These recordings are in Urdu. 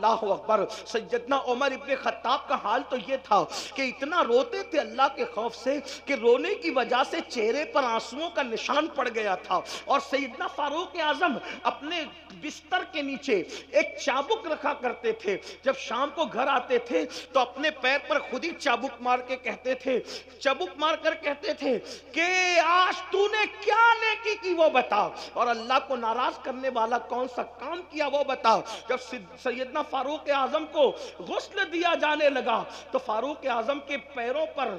اللہ اکبر، سیدنا عمر ابن خطاب کا حال تو یہ تھا کہ اتنا روتے تھے اللہ کے خوف سے کہ رونے کی وجہ سے چہرے پر آنسوؤں کا نشان پڑ گیا تھا۔ اور سیدنا فاروق اعظم اپنے بستر کے نیچے ایک چابک رکھا کرتے تھے، جب شام کو گھر آتے تھے تو اپنے پیر پر خود ہی چابک مار کے کہتے تھے، چابک مار کر کہتے تھے کہ آج تو نے کیا نیکی کی وہ بتا، اور اللہ کو ناراض کرنے والا کون سا کام کیا وہ بتا۔ جب سیدنا فاروق اعظم کو غسل دیا جانے لگا تو فاروق اعظم کے پیروں پر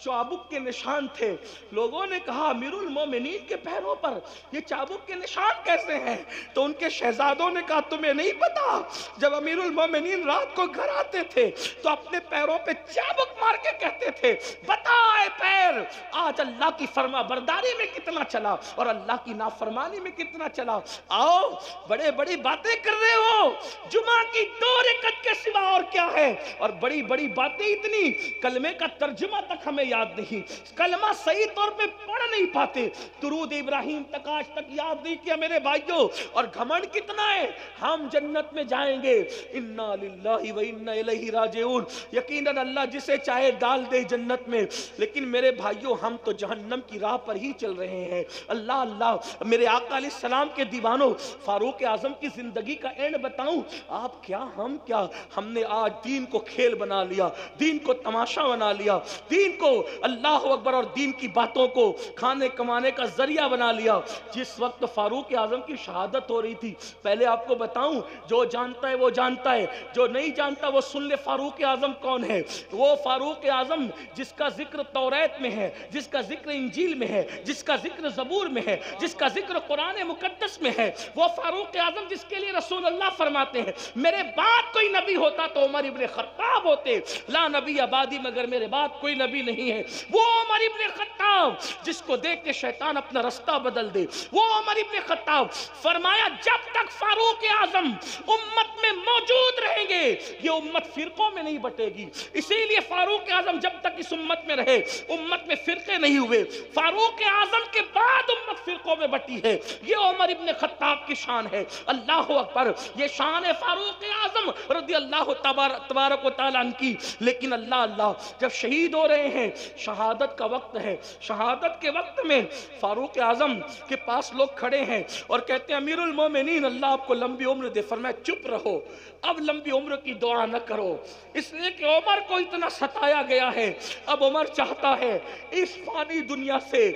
چابک کے نشان تھے۔ لوگوں نے کہا امیر المومنین کے پیروں پر یہ چابک کے نشان کیسے ہیں؟ تو ان کے شہزادوں نے کہا تمہیں نہیں پتا، جب امیر المومنین رات کو گھر آتے تھے تو اپنے پیروں پہ چابک مار کے کہتے تھے بتا اے پیر آج اللہ کی فرما برداری میں کتنا چلا اور اللہ کی نافرمانی میں کتنا چلا۔ آؤ بڑے بڑی باتیں کر رہے ہو، جمعہ کی 2 رکعت کے سوا اور کیا ہے، اور بڑی بڑی باتیں اتنی، کلمے کا ترجمہ تک ہمیں یاد نہیں، کلمہ صحیح طور پہ پڑھ نہیں پاتے، درود ابراہیم تک آج تک یاد نہیں کیا میرے بھائیوں، اور گھمنڈ کتنا ہے ہم جنت میں جائیں گے، انا للہ و انا الیہ راجعون، یقیناً اللہ جسے چاہے ڈال دے جنت میں، لیکن میرے بھائیوں ہم تو جہنم کی راہ پر ہی چل رہے ہیں۔ اللہ اللہ میرے آقا علیہ السلام کے دیوانوں، فاروق اعظم کی زندگی کا اینڈ بتاؤں، آپ کیا ہم کیا، ہم نے آج دین کو کھیل بنا لیا، دین کو تماشا بنا لیا، دین کو اللہ اکبر اور دین کی باتوں کو کھانے کمانے کا ذریعہ بنا لیا۔ جس وقت فاروق اعظم کی شہادت ہو رہی تھی، پہلے آپ کو بتاؤں جو جانتا ہے وہ جانتا ہے، جو نہیں جانتا وہ سن لے فاروق اعظم کون ہے۔ وہ فاروق اعظم جس کا ذکر توریت میں ہے، جس کا ذکر انجیل میں ہے، جس کا ذکر زبور میں ہے، جس کا ذکر قرآن مقدس میں ہے، وہ فاروق اعظم جس کے لیے رسول اللہ فرماتے ہیں میرے بعد کوئی نبی ہوتا تو عمر ابن خطاب ہوتے، لا نبی آبادی مگر میرے بعد کوئی نبی نہیں ہے۔ وہ عمر ابن خطاب جس کو دیکھ کے شیطان اپنا رستہ بدل دے، وہ عمر ابن خطاب فرمایا جب تک فاروق اعظم امت میں موجود رہیں گے یہ امت فرقوں میں نہیں بٹے گی، اسی لیے فاروق اعظم جب تک اس امت میں رہے امت میں فرقے نہیں ہوئے، فاروق اعظم کے بعد امت فرقوں میں بٹی ہے، یہ عمر ابن خطاب کی شان ہے۔ اللہ اکبر، یہ شان ہے فاروق اعظم رضی اللہ تبارک و تعالیٰ عنہ کی۔ لیکن اللہ اللہ جب شہید ہو رہے ہیں، شہادت کا وقت ہے، شہادت کے وقت میں فاروق اعظم کے پاس لوگ کھڑے ہیں اور کہتے ہیں امیر المومنین اللہ آپ کو لمبی عمر دے، فرمایا چپ رہو، اب لمبی عمر کی دعا نہ کرو، اس لیے کہ عمر کو اتنا ستایا گیا ہے، اب عمر چاہتا ہے اس فانی دنیا سے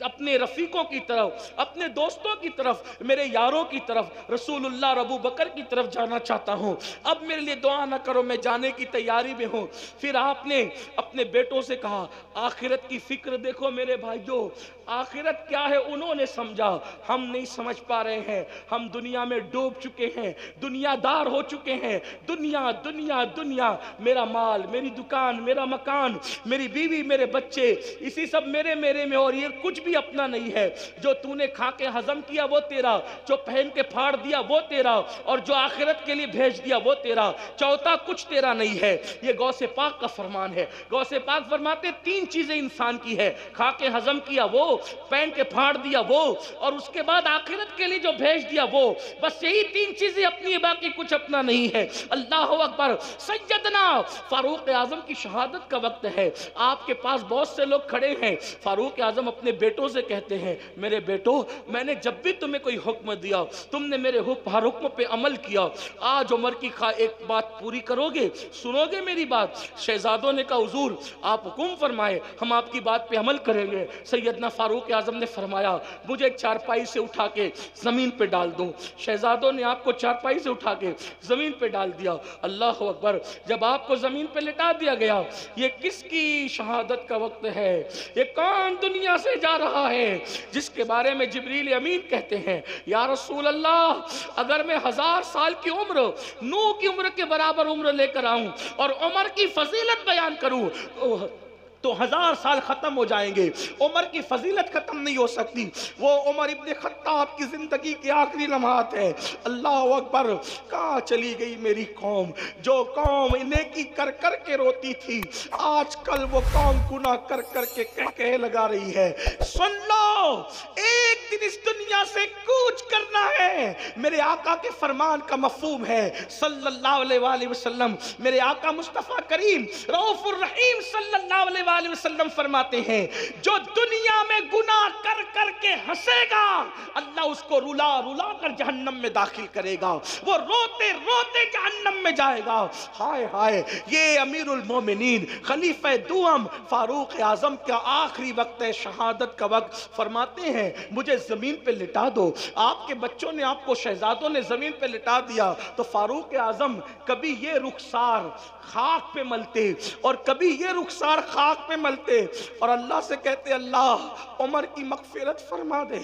اپنے رفیقوں کی طرف، اپنے دوستوں کی طرف، میرے یاروں کی طرف، رسول اللہ اور ابو بکر کی طرف جانا چاہتا ہوں، اب میرے لیے دعا نہ کرو، میں جانے کی تیاری میں ہوں۔ پھر آپ نے اپنے بیٹوں سے کہا آخرت کی فکر دیکھو میرے بھائیوں، آخرت کیا ہے انہوں نے سمجھا، ہم نہیں سمجھ پا رہے ہیں، ہم دنیا میں ڈوب چکے ہیں، دنیا دار ہو چکے ہیں، دنیا دنیا دنیا، میرا مال، میری دکان، میرا مکان، میری بیوی، میرے بچے، اسی سب میرے میں، اور یہ کچھ بھی اپنا نہیں ہے، جو تو نے کھا کے ہضم کیا وہ تیرا، جو پہن کے پھاڑ دیا وہ تیرا، اور جو آخرت کے لیے بھیج دیا وہ تیرا، چوتھا کچھ تیرا نہیں ہے۔ یہ غوث پاک کا فرمان ہے، غوث پاک فرماتے 3 چیزیں انسان کی ہے، کھا کے ہضم کیا وہ، پہن کے پھاڑ دیا وہ، اور اس کے بعد آخرت کے لیے جو بھیج دیا وہ، بس یہی 3 چیزیں اپنی، باقی کچھ اپنا نہیں ہے۔ اللہ اکبر، سیدنا فاروق اعظم کی شہادت کا وقت ہے، آپ کے پاس بہت سے لوگ کھڑے ہیں، فاروق اعظم اپنے بیٹوں سے کہتے ہیں میرے بیٹو میں نے جب بھی تمہیں کوئی حکم دیا تم نے میرے ہر حکم پہ عمل کیا، آج عمر کی ایک بات پوری کرو گے، سنو گے میری بات؟ شہزادوں نے کہا حضور آپ حکم فرمائے، ہم آپ کی بات پہ عمل کریں گے۔ سیدنا فاروق اعظم نے فرمایا مجھے ایک چارپائی سے اٹھا کے زمین پہ ڈال دو۔ شہزادوں نے آپ کو چارپائی سے اٹھا کے زمین پہ ڈال دیا۔ اللہ اکبر، جب آپ کو زمین پہ لٹا دیا گیا، یہ کس کی شہادت کا وقت ہے؟ یہ کون دنیا سے جا رہا ہے جس کے بارے میں جبریل امین کہتے ہیں یا رسول اللہ اگر میں 1000 سال کی عمر، نوح کی عمر کے برابر عمر لے کر آؤں اور عمر کی فضیلت بیان کروں تو 1000 سال ختم ہو جائیں گے، عمر کی فضیلت ختم نہیں ہو سکتی۔ وہ عمر ابن خطاب کی زندگی کے آخری لمحات ہے۔ اللہ اکبر، کہاں چلی گئی میری قوم؟ جو قوم نیکی کر کر کے روتی تھی، آج کل وہ قوم گناہ کر کر کے کہہ لگا رہی ہے۔ سن لو، ایک دن اس دنیا سے کوچ کرنا ہے۔ میرے آقا کے فرمان کا مفہوم ہے صلی اللہ علیہ وآلہ وسلم، میرے آقا مصطفیٰ کریم رؤوف الرحیم صلی اللہ علیہ وآلہ وسلم فرماتے ہیں، جو دنیا میں گناہ کر کر کے ہنسے گا، اللہ اس کو رلا رلا کر جہنم میں داخل کرے گا، وہ روتے روتے جہنم میں جائے گا۔ ہائے ہائے، یہ امیر المومنین خلیفہ دوم فاروق اعظم کا آخری وقت ہے، شہادت کا وقت۔ فرماتے ہیں مجھے زمین پہ لٹا دو۔ آپ کے بچوں نے، آپ کو شہزادوں نے زمین پہ لٹا دیا تو فاروق اعظم کبھی یہ رخسار خاک پہ ملتے اور کبھی یہ رخسار خاک پہ ملتے اور اللہ سے کہتے اللہ عمر کی مغفرت فرما دے،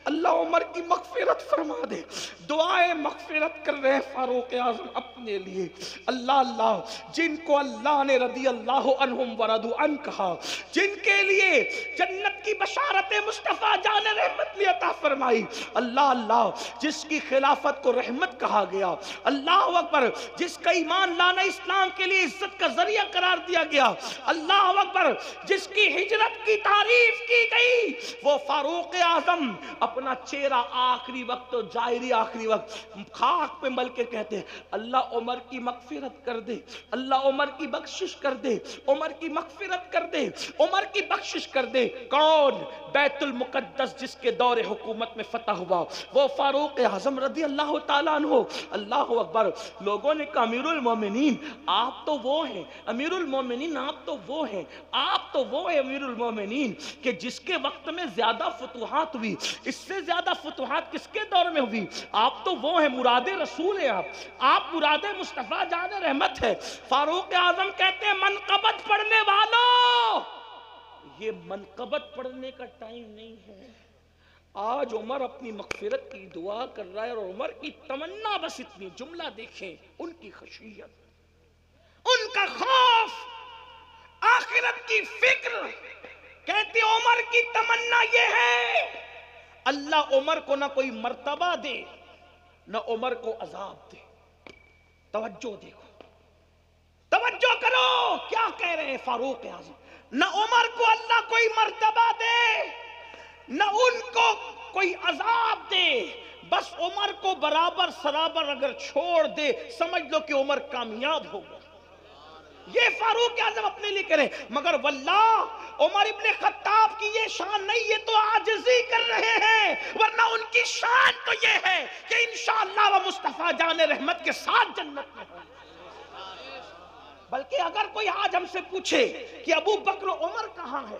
اللہ عمر کی مغفرت فرما دے۔ دعائیں مغفرت کر رہے ہیں فاروق اعظم اپنے لیے۔ اللہ اللہ، جن کو اللہ نے رضی اللہ عنہم ورضوا عنہ کہا، جن کے لیے جنت کی بشارت مصطفیٰ جان رحمت نے عطا فرمائی، اللہ اللہ، جس کی خلافت کو رحمت کہا گیا، اللہ اکبر، جس کا ایمان لانا اسلام کے لیے عزت کا ذریعہ قرار دیا گیا، اللہ اکبر، جس کی ہجرت کی تعریف کی گئی، وہ فاروق اعظم اپنا چہرہ آخری وقت و ظاہری آخری وقت خاک پہ مل کے کہتے ہیں اللہ عمر کی مغفرت کر دے، اللہ عمر کی بخشش کر دے، عمر کی مغفرت کر دے، عمر کی بخشش کر دے۔ کون؟ بیت المقدس جس کے دور حکومت میں فتح ہوا، وہ فاروق اعظم رضی اللہ تعالیٰ عنہ۔ اللہ اکبر، لوگوں نے کہا امیر المومنین آپ تو وہ ہیں، امیر المومنین آپ تو وہ ہیں، آپ تو وہ ہیں امیر المومنین کہ جس کے وقت میں زیادہ فتوحات ہوئی، اس سے زیادہ فتوحات کس کے دور میں ہوئی؟ آپ تو وہ ہیں، مراد رسول ہیں، آپ مراد مصطفیٰ جان رحمت ہے۔ فاروق اعظم کہتے ہیں منقبت پڑھنے والوں، یہ منقبت پڑھنے کا ٹائم نہیں ہے۔ آج عمر اپنی مغفرت کی دعا کر رہا ہے اور عمر کی تمنا بس اتنی، جملہ دیکھیں، ان کی خشیت، ان کا خوف، آخرت کی فکر۔ کہتے عمر کی تمنا یہ ہے اللہ عمر کو نہ کوئی مرتبہ دے نہ عمر کو عذاب دے۔ توجہ دیکھو، توجہ کرو، کیا کہہ رہے ہیں فاروق اعظم؟ نہ عمر کو اللہ کوئی مرتبہ دے نہ ان کو کوئی عذاب دے، بس عمر کو برابر سرابر اگر چھوڑ دے سمجھ لو کہ عمر کامیاب ہو گیا۔ یہ فاروق اعظم اپنے لیے کریں، مگر واللہ عمر ابن خطاب کی یہ شان نہیں، یہ تو عاجزی کر رہے ہیں، ورنہ ان کی شان تو یہ ہے کہ انشاءاللہ وہ مصطفیٰ جان رحمت کے ساتھ جنت میں ہوں۔ بلکہ اگر کوئی آج ہم سے پوچھے کہ ابو بکر و عمر کہاں ہے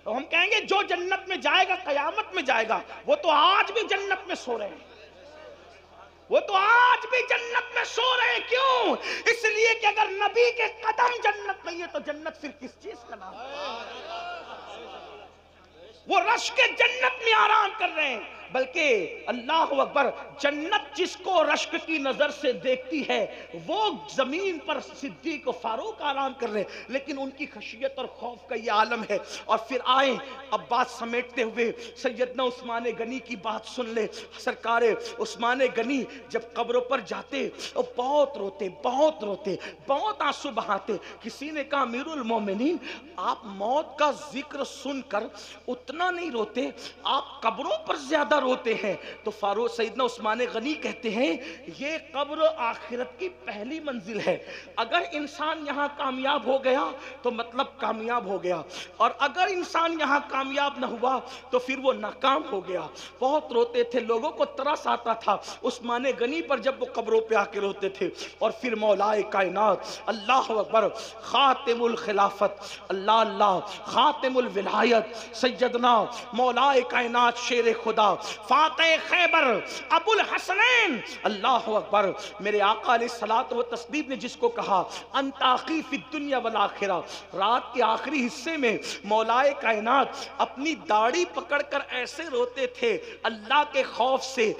تو ہم کہیں گے جو جنت میں جائے گا قیامت میں جائے گا، وہ تو آج بھی جنت میں سو رہے ہیں، وہ تو آج بھی جنت میں سو رہے ہیں۔ کیوں؟ اس لیے کہ اگر نبی کے قدم جنت نہیں ہے تو جنت پھر کس چیز کا نام ہے؟ وہ رشک جنت میں آرام کر رہے ہیں۔ بلکہ اللہ اکبر، جنت جس کو رشک کی نظر سے دیکھتی ہے وہ زمین پر صدیق و فاروق آرام کر رہے ہیں، لیکن ان کی خشیت اور خوف کا یہ عالم ہے۔ اور پھر آئیں اب بات سمیٹتے ہوئے سیدنا عثمان غنی کی بات سن لے۔ سرکار عثمان غنی جب قبروں پر جاتے اور بہت روتے، بہت روتے، بہت آنسو بہاتے۔ کسی نے کہا امیر المومنین آپ موت کا ذکر سن کر اتنا نہیں روتے، آپ قبروں پر زیادہ روتے ہیں۔ تو فاروق سیدنا عثمان غنی کہتے ہیں یہ قبر آخرت کی پہلی منزل ہے، اگر انسان یہاں کامیاب ہو گیا تو مطلب کامیاب ہو گیا، اور اگر انسان یہاں کامیاب نہ ہوا تو پھر وہ ناکام ہو گیا۔ بہت روتے تھے، لوگوں کو ترس آتا تھا عثمان غنی پر جب وہ قبروں پہ آ کے روتے تھے۔ اور پھر مولا کائنات اللہ اکبر، خاتم الخلافت، اللہ اللہ، خاتم الولایت، سیدنا مولا کائنات شیر خدا فاتح خیبر ابو الحسنین اللہ اکبر، میرے آقا علیہ الصلوۃ والتسلیم نے جس کو کہا انت اخی فی الدنیا والآخرہ، رات کے آخری حصے میں مولا کائنات اپنی داڑھی پکڑ کر ایسے روتے تھے اللہ کے خوف سے،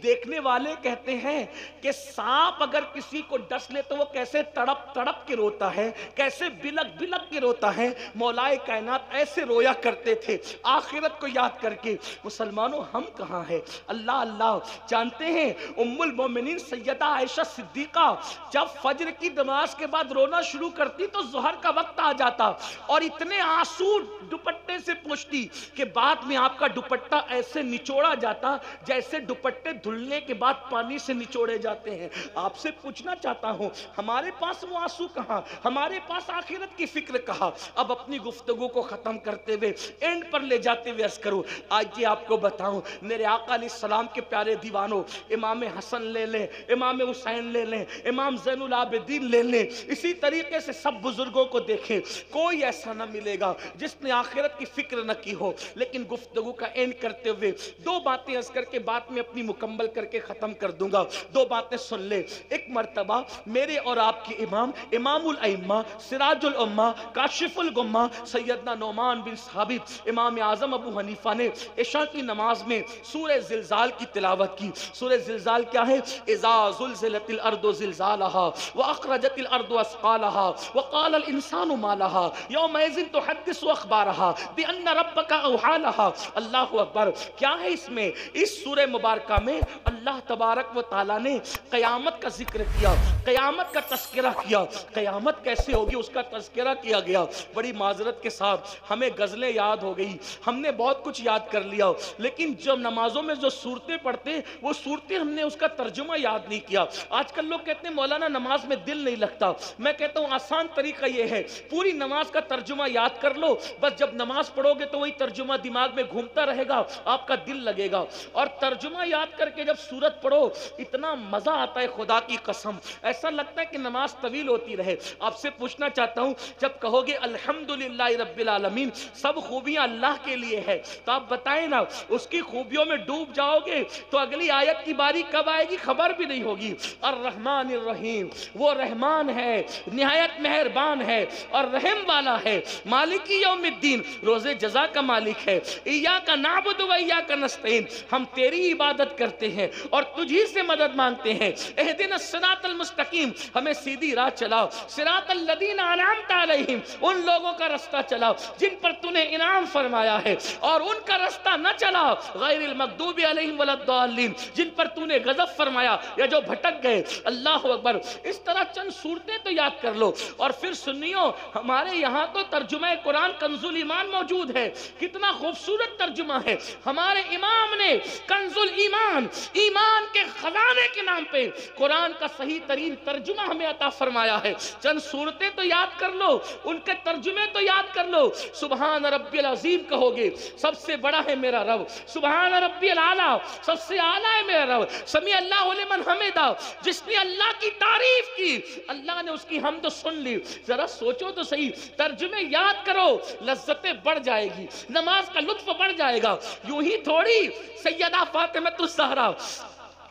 دیکھنے والے کہتے ہیں کہ سانپ اگر کسی کو ڈس لے تو وہ کیسے تڑپ تڑپ کے روتا ہے، کیسے بلک بلک کے روتا ہے، مولا کائنات ایسے رویا کرتے تھے آخرت کو یاد کر کے۔ مسلمانوں ہم کہاں ہیں؟ اللہ اللہ جانتے ہیں ام المومنین سیدہ عائشہ صدیقہ جب فجر کی نماز کے بعد رونا شروع کرتی تو ظہر کا وقت آ جاتا اور اتنے آنسو دوپٹے سے پوچھتی کہ بعد میں آپ کا دوپٹہ ایسے نچوڑا جاتا جیسے دوپٹے دھلنے کے بعد پانی سے نچوڑے جاتے ہیں۔ آپ سے پوچھنا چاہتا ہوں ہمارے پاس وہ آنسو کہاں، ہمارے پاس آخرت کی فکر کہاں؟ اب اپنی گفتگو کو ختم کرتے ہوئے اینڈ پر لے جاتے ہوئے عرض کروں، آج یہ آپ کو بتاؤں میرے آقا علیہ السلام کے پیارے دیوانوں، امام حسن لے لیں، امام حسین لے لیں، امام زین العابدین لے لیں، اسی طریقے سے سب بزرگوں کو دیکھیں، کوئی ایسا نہ ملے گا جس نے آخرت کی فکر نہ کی ہو۔ لیکن گفتگو کا اینڈ کرتے ہوئے دو باتیں عرض کر کے بات میں اپنی مکمل کر کے ختم کر دوں گا، دو باتیں سن لیں۔ ایک مرتبہ میرے اور آپ کے امام، امام الائمہ، سراج الامہ، کاشف الغمہ سیدنا نعمان بن ثابت امام اعظم ابو حنیفہ نے عشاء کی نماز میں سورہ زلزال کی تلاوت کی۔ سورہ زلزال کیا ہے؟ اذا زلزلت الارض زلزالها واخرجت الارض اثقالها وقال الانسان ما لها يومئذ تحدث اخبارها بان ربك اوحى لها۔ اللہ اکبر، کیا ہے اس میں؟ اس سورہ مبارکہ میں اللہ تبارک و تعالی نے قیامت کا ذکر کیا، قیامت کا تذکرہ کیا۔ قیامت کیسے ہوگی اس کا تذکرہ کیا گیا۔ بڑی معذرت کے ساتھ ہمیں غزلیں یاد ہو گئی، ہم نے بہت کچھ یاد کر لیا، لیکن جب نمازوں میں جو صورتیں پڑھتے وہ صورتیں ہم نے اس کا ترجمہ یاد نہیں کیا۔ آج کل لوگ کہتے ہیں مولانا نماز میں دل نہیں لگتا، میں کہتا ہوں آسان طریقہ یہ ہے پوری نماز کا ترجمہ یاد کر لو، بس جب نماز پڑھو گے تو وہی ترجمہ دماغ میں گھومتا رہے گا، آپ کا دل لگے گا۔ اور ترجمہ یاد کر کے جب سورت پڑھو اتنا مزہ آتا ہے، خدا کی قسم ایسا لگتا ہے کہ نماز طویل ہوتی رہے۔ آپ سے پوچھنا چاہتا ہوں جب کہو گے الحمدللہ رب العالمین سب خوبیاں اللہ کے لیے ہے، تو آپ بتائیں نا اس کی خوبیوں میں ڈوب جاؤ گے تو اگلی آیت کی باری کب آئے گی خبر بھی نہیں ہوگی۔ الرحمن الرحیم، وہ رحمان ہے، نہایت مہربان ہے اور رحم والا ہے۔ مالک یوم الدین، روز جزا کا مالک ہے۔ ایاک نعبد و ایاک نستعین، ہم تیری عبادت کرتے ہیں اور تجھی سے مدد مانگتے ہیں۔ اہدنا الصراط المستقیم، ہمیں سیدھی راہ چلاؤ۔ صراط الذین انعمت علیہم، ان لوگوں کا رستہ چلاؤ جن پر تو نے انعام فرمایا ہے، اور ان کا رستہ نہ چلاؤ غیر المغضوب علیہم ولا الضالین، جن پر تو نے غضب فرمایا یا جو بھٹک گئے۔ اللہ اکبر، اس طرح چند صورتیں تو یاد کر لو۔ اور پھر سنیو، ہمارے یہاں تو ترجمہ قرآن کنز الایمان موجود ہے، کتنا خوبصورت ترجمہ ہے۔ ہمارے امام نے کنز الایمان، ایمان کے خزانے کے نام پہ قرآن کا صحیح ترین ترجمہ ہمیں عطا فرمایا ہے۔ چند صورتیں تو یاد کر لو، ان کے ترجمے تو یاد کر لو۔ سبحان ربی العظیم کہو گے، سب سے بڑا ہے میرا رب۔ سبحان ربی العالی، سب سے اعلیٰ ہے میرا رب۔ سمیع اللہ لمن حمدہ، جس نے اللہ کی تعریف کی اللہ نے اس کی حمد سن لی۔ ذرا سوچو تو صحیح، ترجمے یاد کرو، لذتیں بڑھ جائے گی، نماز کا لطف بڑھ جائے گا۔ یوں ہی تھوڑی سیدہ فاطمہ الزہرا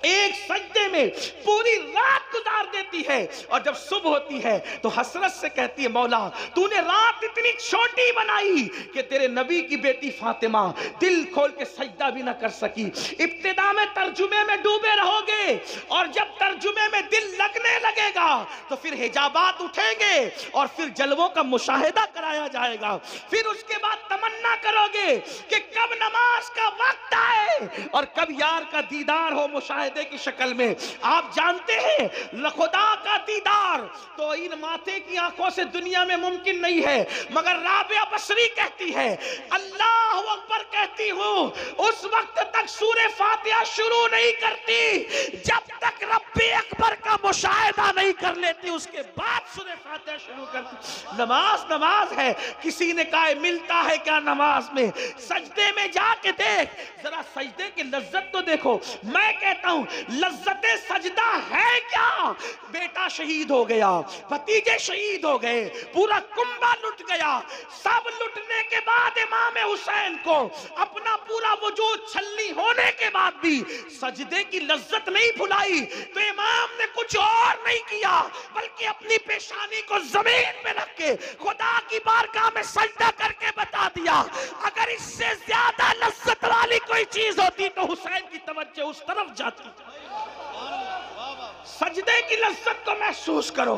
ایک سجدے میں پوری رات گزار دیتی ہے اور جب صبح ہوتی ہے تو حسرت سے کہتی ہے مولا تو نے رات اتنی چھوٹی بنائی کہ تیرے نبی کی بیٹی فاطمہ دل کھول کے سجدہ بھی نہ کر سکی۔ ابتدا میں ترجمے میں ڈوبے رہو گے اور جب ترجمے میں دل لگنے لگے گا تو پھر حجابات اٹھیں گے اور پھر جلووں کا مشاہدہ کرایا جائے گا۔ پھر اس کے بعد تمنا کرو گے کہ کب نماز کا وقت آئے اور کب یار کا دیدار ہو مشاہدہ کی شکل میں۔ آپ جانتے ہیں خدا کا دیدار تو ان ماتھے کی آنکھوں سے دنیا میں ممکن نہیں ہے، مگر رابعہ بصری کہتی ہے اللہ اکبر کہتی ہوں اس وقت تک سورہ فاتحہ شروع نہیں کرتی جب تک رب اکبر کا مشاہدہ نہیں کر لیتی، اس کے بعد سورہ فاتحہ شروع کرتی۔ نماز نماز ہے، کسی نے کہا ملتا ہے کیا نماز میں؟ سجدے میں جا کے دیکھ، ذرا سجدے کی لذت تو دیکھو۔ میں کہتا ہوں لذت سجدہ ہے کیا؟ بیٹا شہید ہو گیا، بھتیجے شہید ہو گئے، پورا کنبہ لٹ گیا، سب لٹنے کے بعد امام حسین کو اپنا پورا وجود چھلنی ہونے کے بعد بھی سجدے کی لذت نہیں بھلائی تو امام نے کچھ اور نہیں کیا بلکہ اپنی پیشانی کو زمین میں رکھ کے خدا کی بارگاہ میں سجدہ کر کے بتا دیا اگر اس سے زیادہ لذت والی کوئی چیز چیز ہوتی تو حسین کی توجہ اس طرف جاتی. سجدے کی لذت کو محسوس کرو.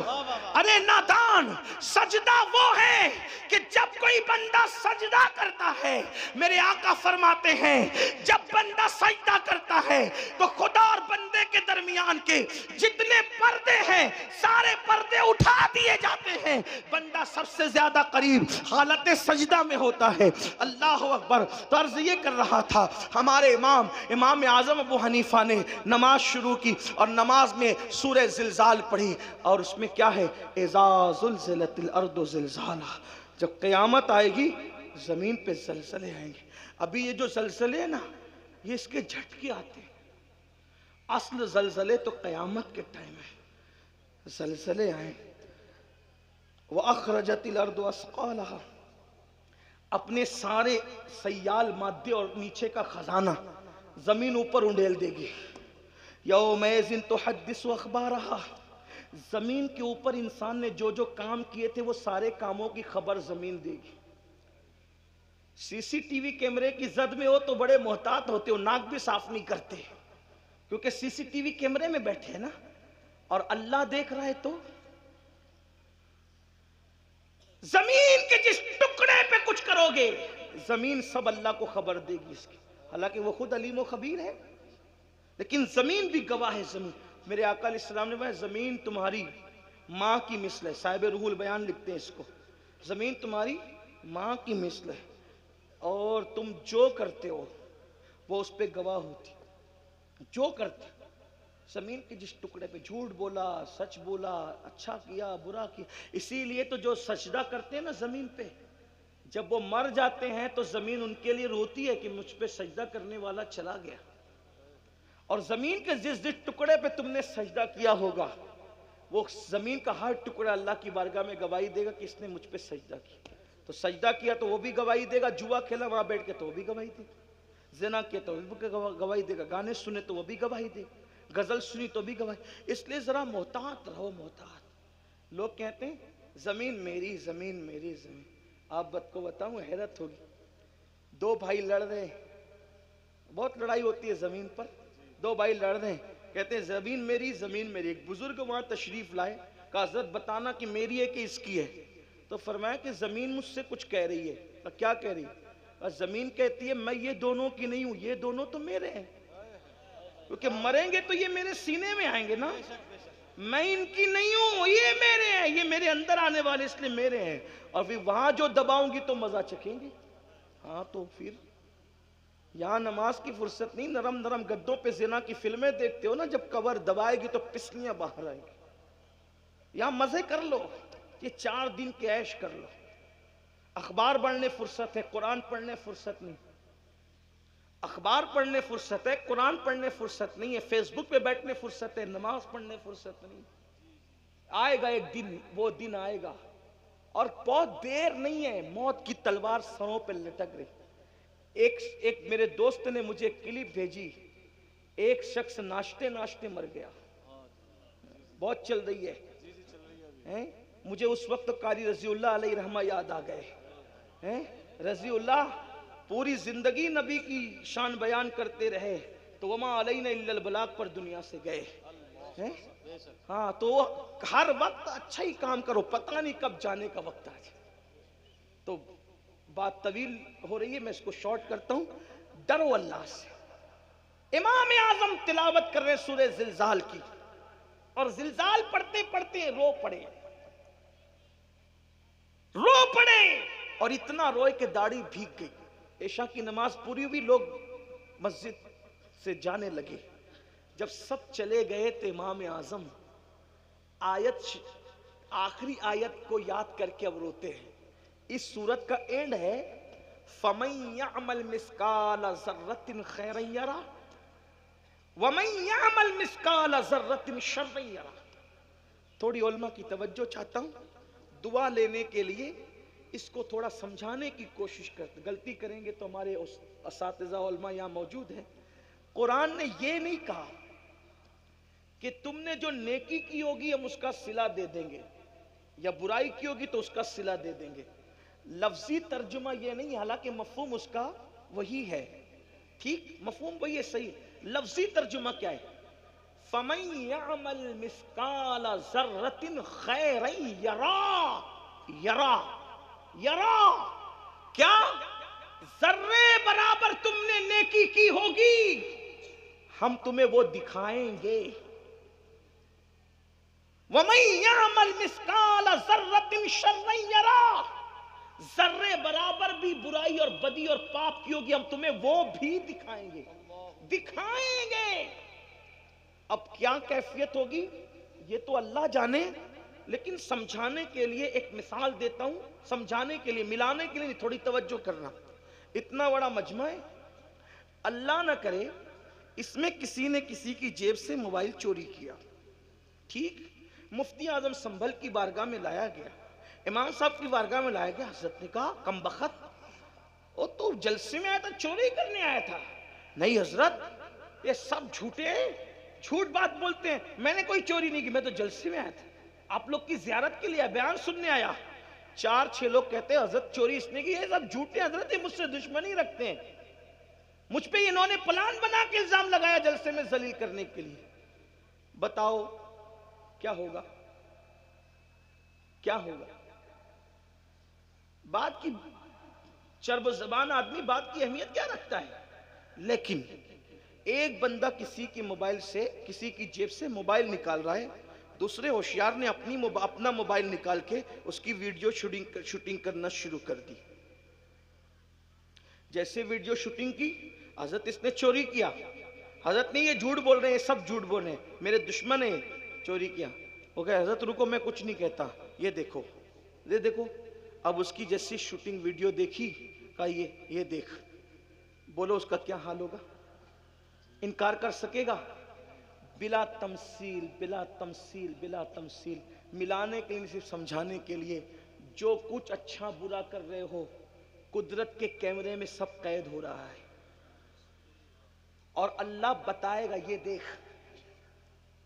ارے نادان، سجدہ وہ ہے کہ جب کوئی بندہ سجدہ کرتا ہے، میرے آقا فرماتے ہیں جب بندہ سجدہ کرتا ہے تو خدا اور بندے کے درمیان کے جتنے پردے ہیں سارے پردے اٹھا دیے جاتے ہیں. بندہ سب سے زیادہ قریب حالت سجدہ میں ہوتا ہے. اللہ اکبر. تو عرض یہ کر رہا تھا، ہمارے امام اعظم ابو حنیفہ نے نماز شروع کی اور نماز میں سورہ زلزال پڑھی، اور اس میں کیا ہے؟ اذا زلزلت الارض زلزالہ. جب قیامت آئے گی زمین پہ زلزلے آئیں گے. ابھی یہ جو زلزلے ہیں نا، یہ اس کے جھٹکے آتے ہیں. اصل زلزلے تو قیامت کے ٹائم ہے. زلزلے آئیں. وَأَخْرَجَتِ الْأَرْضُ أَثْقَالَهَا، اپنے سارے سیال مادے اور نیچے کا خزانہ زمین اوپر انڈیل دے گی. یومئذ تحدث اخبارها، زمین کے اوپر انسان نے جو جو کام کیے تھے وہ سارے کاموں کی خبر زمین دے گی. سی سی ٹی وی کیمرے کی زد میں ہو تو بڑے محتاط ہوتے ہو، ناک بھی صاف نہیں کرتے، کیونکہ سی سی ٹی وی کیمرے میں بیٹھے ہیں نا، اور اللہ دیکھ رہا ہے. تو زمین کے جس ٹکڑے پہ کچھ کرو گے زمین سب اللہ کو خبر دے گی اس کی. حالانکہ وہ خود علیم و خبیر ہے، لیکن زمین بھی گواہ ہے. زمین، میرے آقا علیہ السلام نے کہا زمین تمہاری ماں کی مثل ہے. صاحب روح البیان لکھتے ہیں اس کو، زمین تمہاری ماں کی مثل ہے، اور تم جو کرتے ہو وہ اس پہ گواہ ہوتی. جو کرتے زمین کے جس ٹکڑے پہ، جھوٹ بولا، سچ بولا، اچھا کیا، برا کیا. اسی لیے تو جو سجدہ کرتے ہیں نا زمین پہ، جب وہ مر جاتے ہیں تو زمین ان کے لیے روتی ہے کہ مجھ پہ سجدہ کرنے والا چلا گیا. اور زمین کے جس ٹکڑے پہ تم نے سجدہ کیا ہوگا وہ زمین کا ہر ٹکڑا اللہ کی بارگاہ میں گواہی دے گا کہ اس نے مجھ پہ سجدہ کیا. تو سجدہ کیا تو وہ بھی گواہی دے گا، جوا کھیلا وہاں بیٹھ کے تو وہ بھی گواہی دے گا، زنا کیا تو وہ بھی گواہی دے گا، گانے سنے تو وہ بھی گواہی دے گا، غزل سنی تو بھی گواہی. اس لیے ذرا محتاط رہو، محتاط. لوگ کہتے ہیں زمین میری، زمین میری، زمین. آپ کو بتاؤں حیرت ہوگی، دو بھائی لڑ رہے ہیں، بہت لڑائی ہوتی ہے زمین پر. دو بھائی لڑ رہے ہیں، کہتے ہیں زمین میری، زمین میری. ایک بزرگ وہاں تشریف لائے، کہا حضرت بتانا کہ میری ہے کہ اس کی ہے. تو فرمایا کہ زمین مجھ سے کچھ کہہ رہی ہے. کیا کہہ رہی ہے؟ زمین کہتی ہے میں یہ دونوں کی نہیں ہوں، یہ دونوں تو میرے ہیں، کیونکہ مریں گے تو یہ میرے سینے میں آئیں گے نا. میں ان کی نہیں ہوں، یہ میرے ہیں، یہ میرے اندر آنے والے اس لیے میرے ہیں. اور پھر وہاں جو دباؤں گی تو مزہ چکھیں گے. ہاں تو پھر یہاں نماز کی فرصت نہیں، نرم نرم گدوں پہ زنا کی فلمیں دیکھتے ہو نا، جب کور دبائے گی تو پسلیاں باہر آئیں گی. یہاں مزے کر لو، یہ 4 دن کے عیش کر لو. اخبار پڑھنے فرصت ہے، قرآن پڑھنے فرصت نہیں. اخبار پڑھنے فرصت ہے، قرآن پڑھنے فرصت نہیں ہے. فیس بک پہ بیٹھنے فرصت ہے، نماز پڑھنے فرصت نہیں. آئے گا ایک دن، وہ دن آئے گا، اور بہت دیر نہیں ہے. موت کی تلوار سروں پہ لٹک رہی. ایک میرے دوست نے مجھے کلپ بھیجی، ایک شخص ناشتے ناشتے مر گیا. بہت چل رہی ہے. مجھے اس وقت قاری رضی اللہ علیہ رحمہ یاد آ گئے. رضی اللہ پوری زندگی نبی کی شان بیان کرتے رہے، تو وما علینا الا البلاغ پر دنیا سے گئے. ہاں تو ہر وقت اچھا ہی کام کرو، پتہ نہیں کب جانے کا وقت آ جائے. تو بات طویل ہو رہی ہے، میں اس کو شارٹ کرتا ہوں. ڈرو اللہ سے. امام اعظم تلاوت کر رہے سورہ زلزال کی، اور زلزال پڑھتے پڑھتے رو پڑے، اور اتنا روئے کہ داڑھی بھیگ گئی. عشاء کی نماز پوری ہوئی، لوگ مسجد سے جانے لگے. جب سب چلے گئے تو امام اعظم آخری آیت کو یاد کر کے اب روتے ہیں. اس سورت کا اینڈ ہے فَمَن يَعْمَلْ مِثْقَالَ ذَرَّةٍ خَيْرًا يَرَهُ وَمَن يَعْمَلْ مِثْقَالَ ذَرَّةٍ شَرًّا يَرَهُ. تھوڑی علماء کی توجہ چاہتا ہوں، دعا لینے کے لیے اس کو تھوڑا سمجھانے کی کوشش کرتے. غلطی کریں گے تو ہمارے اساتذہ علماء یہاں موجود ہیں. قرآن نے یہ نہیں کہا کہ تم نے جو نیکی کی ہوگی ہم اس کا صلہ دے دیں گے، یا برائی کی ہوگی تو اس کا صلہ دے دیں گے. لفظی ترجمہ یہ نہیں، حالانکہ مفہوم اس کا وہی ہے. ٹھیک مفہوم وہی ہے صحیح. لفظی ترجمہ کیا ہے؟ فَمَن يَعْمَلْ مِثْقَالَ ذَرَّةٍ خَيْرًا یرا کیا ذرے برابر تم نے نیکی کی ہوگی ہم تمہیں وہ دکھائیں گے. وَمَن يَعْمَلْ مِثْقَالَ ذَرَّةٍ شَرًّا یرا ذرے برابر بھی برائی اور بدی اور پاپ کی ہوگی ہم تمہیں وہ بھی دکھائیں گے. اب کیا کیفیت ہوگی یہ تو اللہ جانے، لیکن سمجھانے کے لیے ایک مثال دیتا ہوں، سمجھانے کے لیے، ملانے کے لیے تھوڑی توجہ کرنا. اتنا بڑا مجمع ہے، اللہ نہ کرے اس میں کسی نے کسی کی جیب سے موبائل چوری کیا، ٹھیک، مفتی اعظم سنبھل کی بارگاہ میں لایا گیا، امام صاحب کی بارگاہ میں لایا گیا. حضرت نے کہا کم بخت وہ تو جلسے میں آیا تھا، چوری کرنے آیا تھا. نہیں حضرت یہ سب جھوٹے ہیں، جھوٹ بات بولتے ہیں، میں نے کوئی چوری نہیں کی، میں تو جلسے میں آیا تھا، آپ لوگ کی زیارت کے لیے بیان سننے آیا. 4-6 لوگ کہتے ہیں حضرت چوری اس نے کی، یہ سب جھوٹے حضرت، یہ مجھ سے دشمنی رکھتے ہیں، مجھ پہ انہوں نے پلان بنا کے الزام لگایا جلسے میں ذلیل کرنے کے لیے. بتاؤ کیا ہوگا؟ کیا ہوگا؟ بات کی چرب زبان آدمی بات کی اہمیت کیا رکھتا ہے؟ لیکن ایک بندہ کسی کی موبائل سے، کسی کی جیب سے موبائل نکال رہا ہے، دوسرے ہوشیار نے اپنا موبائل نکال کے اس کی ویڈیو شوٹنگ کرنا شروع کر دی. جیسے ویڈیو شوٹنگ کی، حضرت اس نے چوری کیا، حضرت نہیں یہ جھوٹ بول رہے ہیں، سب جھوٹ بول رہے ہیں، میرے دشمن ہیں، چوری کیا. وہ کہے حضرت رکو میں کچھ نہیں کہتا، یہ دیکھو یہ دیکھو. اب اس کی جیسی شوٹنگ ویڈیو دیکھی، کہا یہ دیکھ. بولو اس کا کیا حال ہوگا؟ انکار کر سکے گا؟ بلا تمثیل بلا تمثیل بلا تمثیل، ملانے کے لیے، صرف سمجھانے کے لیے. جو کچھ اچھا برا کر رہے ہو قدرت کے کیمرے میں سب قید ہو رہا ہے، اور اللہ بتائے گا یہ دیکھ.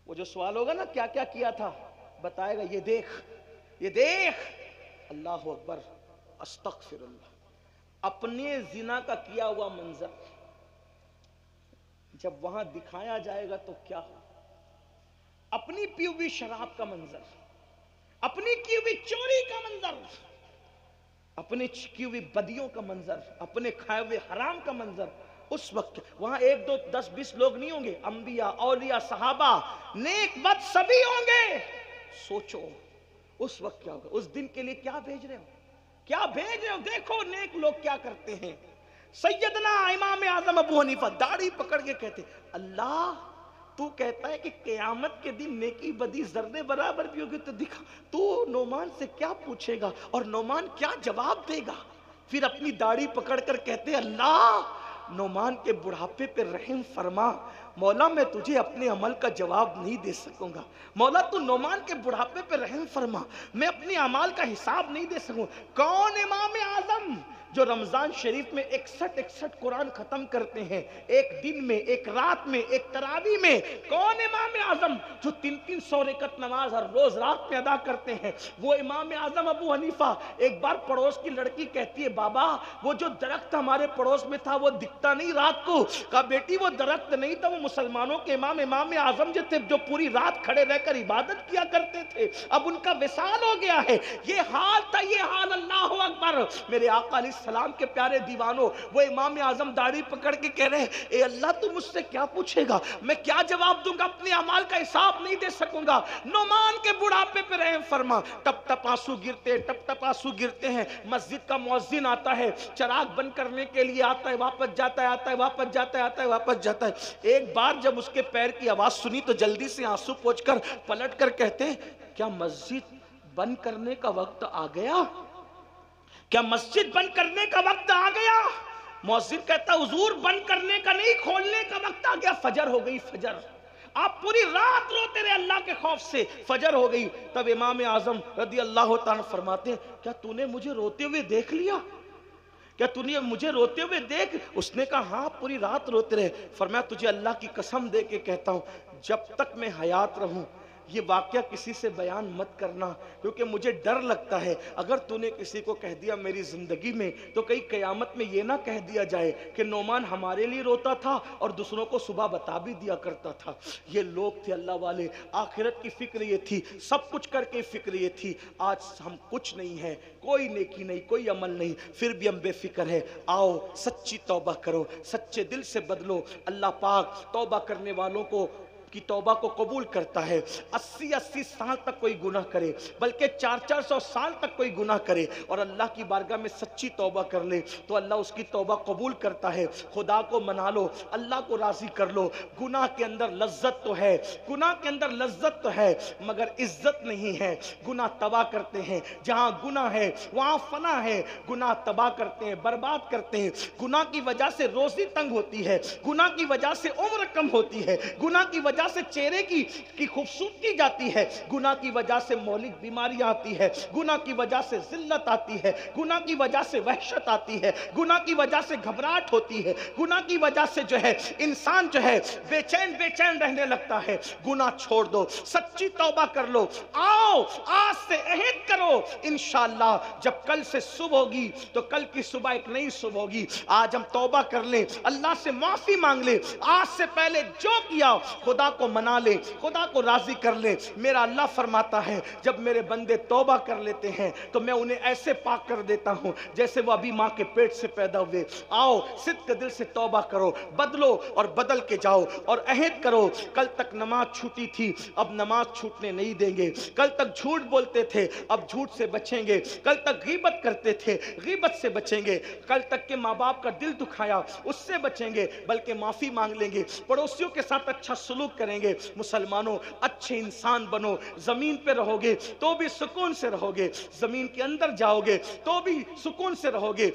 وہ جو سوال ہوگا نا کیا کیا کیا تھا، بتائے گا یہ دیکھ یہ دیکھ. اللہ اکبر، استغفر اللہ. اپنے زنا کا کیا ہوا منظر جب وہاں دکھایا جائے گا تو کیا ہو؟ اپنی پی ہوئی شراب کا منظر، اپنی کی ہوئی چوری کا منظر، اپنی کی ہوئی بدیوں کا منظر، اپنے کھائے ہوئے حرام کا منظر. اس وقت وہاں 1 2 10 20 لوگ نہیں ہوں گے، انبیاء، اولیاء، صحابہ، نیک بد سبھی ہوں گے. سوچو اس وقت کیا ہوگا؟ اس دن کے لیے کیا بھیج رہے ہو؟ کیا بھیج رہے ہو؟ دیکھو نیک لوگ کیا کرتے ہیں. سیدنا امام اعظم ابو حنیفہ داڑھی پکڑ کے کہتے اللہ تو کہتا ہے کہ قیامت کے دن نیکی بدی ذرے برابر بھی ہوگی، تو دکھا تو نعمان سے کیا پوچھے گا اور نعمان کیا جواب دے گا؟ پھر اپنی داڑھی پکڑ کر کہتے اللہ نعمان کے بڑھاپے پہ رحم فرما. مولا میں تجھے اپنے عمل کا جواب نہیں دے سکوں گا، مولا تو نعمان کے بڑھاپے پہ رحم فرما، میں اپنے اعمال کا حساب نہیں دے سکوں. کون امام اعظم جو رمضان شریف میں 61 قرآن ختم کرتے ہیں ایک دن میں، ایک رات میں، ایک تراویح میں؟ کون امام اعظم جو 300 رکعت نماز ہر روز رات میں ادا کرتے ہیں؟ وہ امام اعظم ابو حنیفہ. ایک بار پڑوس کی لڑکی کہتی ہے بابا وہ جو درخت ہمارے پڑوس میں تھا وہ دکھتا نہیں رات کو. کہا بیٹی وہ درخت نہیں تھا، وہ مسلمانوں کے امام اعظم جو تھے، جو پوری رات کھڑے رہ کر عبادت کیا کرتے تھے، اب ان کا وصال ہو گیا ہے. یہ حال تھا، یہ حال. اللہ اکبر. میرے آقا علیہ السلام کے پیارے دیوانوں، وہ امام اعظم داڑھی پکڑ کے کہہ رہے اے اللہ تو مجھ سے کیا پوچھے گا، میں کیا جواب دوں گا، اپنے اعمال کا حساب نہیں دے سکوں گا. نعمان کے بڑھاپے پہ رحم فرما. ٹپ ٹپ آنسو گرتے ہیں، ٹپ ٹپ آنسو گرتے ہیں. مسجد کا مؤذن آتا ہے، چراغ بند کرنے کے لیے آتا ہے، واپس جاتا ہے، آتا ہے واپس جاتا ہے، آتا ہے واپس جاتا ہے. ایک بار جب اس کے پیر کی آواز سنی تو جلدی سے آنسو پوچھ کر پلٹ کر کہتے ہیں کیا مسجد بند کرنے کا وقت آ گیا؟ کیا مسجد بند کرنے کا وقت آ گیا؟ مؤذن کہتا حضور بند کرنے کا نہیں، کھولنے کا وقت آ گیا. فجر ہو گئی، فجر. آپ پوری رات روتے رہے اللہ کے خوف سے، فجر ہو گئی. تب امام اعظم رضی اللہ تعالیٰ فرماتے ہیں کیا تو نے مجھے روتے ہوئے دیکھ لیا؟ کیا تو نے مجھے روتے ہوئے دیکھ؟ اس نے کہا ہاں پوری رات روتے رہے. فرمایا تجھے اللہ کی قسم دے کے کہتا ہوں جب تک میں حیات رہوں یہ واقعہ کسی سے بیان مت کرنا، کیونکہ مجھے ڈر لگتا ہے اگر تو نے کسی کو کہہ دیا میری زندگی میں تو کئی قیامت میں یہ نہ کہہ دیا جائے کہ نعمان ہمارے لیے روتا تھا اور دوسروں کو صبح بتا بھی دیا کرتا تھا۔ یہ لوگ تھے اللہ والے، آخرت کی فکر یہ تھی، سب کچھ کر کے فکر یہ تھی۔ آج ہم کچھ نہیں ہیں، کوئی نیکی نہیں، کوئی عمل نہیں، پھر بھی ہم بے فکر ہیں۔ آؤ سچی توبہ کرو، سچے دل سے بدلو۔ اللہ پاک توبہ کرنے والوں کو کی توبہ کو قبول کرتا ہے۔ 80 سال تک کوئی گناہ کرے، بلکہ 400 سال تک کوئی گناہ کرے اور اللہ کی بارگاہ میں سچی توبہ کر لے تو اللہ اس کی توبہ قبول کرتا ہے۔ خدا کو منا لو، اللہ کو راضی کر لو۔ گناہ کے اندر لذت تو ہے، گناہ کے اندر لذت تو ہے، مگر عزت نہیں ہے۔ گناہ تباہ کرتے ہیں، جہاں گناہ ہے وہاں فنا ہے۔ گناہ تباہ کرتے ہیں، برباد کرتے ہیں۔ گناہ کی وجہ سے روزی تنگ ہوتی ہے، گناہ کی وجہ سے عمر کم ہوتی ہے، گناہ کی وجہ سے چہرے کی خوبصورتی جاتی ہے، گناہ کی وجہ سے مولک بیماری آتی ہے، گناہ کی وجہ سے ذلت آتی ہے، گناہ کی وجہ سے وحشت آتی ہے، گناہ کی وجہ سے گھبراہٹ ہوتی ہے، گناہ کی وجہ سے جو ہے انسان جو ہے بے چین رہنے لگتا ہے۔ گناہ چھوڑ دو، سچی توبہ کر لو۔ آؤ آج سے عہد کرو، انشاءاللہ جب کل سے صبح ہوگی تو کل کی صبح ایک نئی صبح ہوگی۔ آج ہم توبہ کر لیں، اللہ سے معافی مانگ لیں، آج سے پہلے جو کیا خدا کو منا لے، خدا کو راضی کر لے۔ میرا اللہ فرماتا ہے جب میرے بندے توبہ کر لیتے ہیں تو میں انہیں ایسے پاک کر دیتا ہوں جیسے وہ ابھی ماں کے پیٹ سے پیدا ہوئے۔ آؤ صدق دل سے توبہ کرو، بدلو اور بدل کے جاؤ اور عہد کرو۔ کل تک نماز چھوٹی تھی، اب نماز چھوٹنے نہیں دیں گے۔ کل تک جھوٹ بولتے تھے، اب جھوٹ سے بچیں گے۔ کل تک غیبت کرتے تھے، غیبت سے بچیں گے۔ کل تک کہ ماں باپ کا دل دکھایا اس سے بچیں گے، بلکہ معافی مانگ لیں گے۔ پڑوسیوں کے ساتھ اچھا سلوک کریں گے۔ مسلمانوں اچھے انسان بنو، زمین پہ رہو گے تو بھی سکون سے رہو گے، زمین کے اندر جاؤ گے تو بھی سکون سے رہو گے۔